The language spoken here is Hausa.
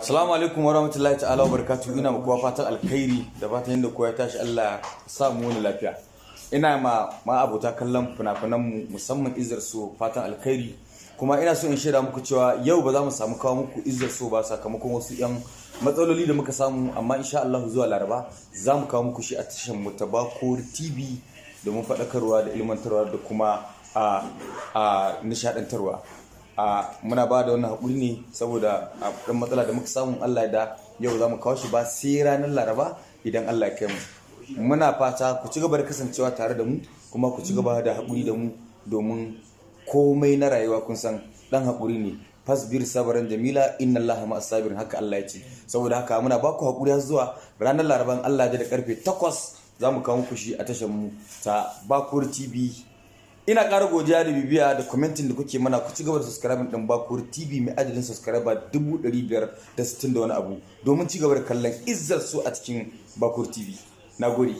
Assalamu alaikum warahmatullahi ta'ala wabarakatuh. Ina muku fatan alkhairi da fatan yadda kowa ya tashi Allah ya sa mu wani lafiya. Ina ma abota kallon fina-finan mu musamman Izzar So fatan alkhairi, kuma ina so in shaida muku cewa yau ba za mu samu kawo muku Izzar So ba sakamakon wasu yan matsaloli da muka samu, amma insha Allah zuwa Laraba za mu kawo muku shi a tashar mu ta Bakori TV domin faɗakarwa da ilmantarwa da kuma nishaɗantarwa. Muna ba da wannan haƙuri ne saboda ɗan matsala da muka samu. Allah da yau za mu kawo shi ba sai ranar Laraba idan Allah ya kai mu. Muna fata ku ci gaba da kasancewa tare da mu, kuma ku ci gaba da haƙuri da mu, domin komai na rayuwa kun san ɗan haƙuri ne. Fasbir sabaran jamila inna Allaha ma'as sabirin, haka Allah ya ce. Saboda haka muna ba ku haƙuri har zuwa ranar Laraban Allah da karfe 8 za mu kawo muku shi a tashar mu ta Bakori TV. Ina ƙara godiya da bibiya da commenting da kuke mana. Ku ci gaba da subscribe din Bakori TV mai adadin subscriber 560 da wani abu, domin ci gaba da kallon Izzar So a cikin Bakori TV. Nagode.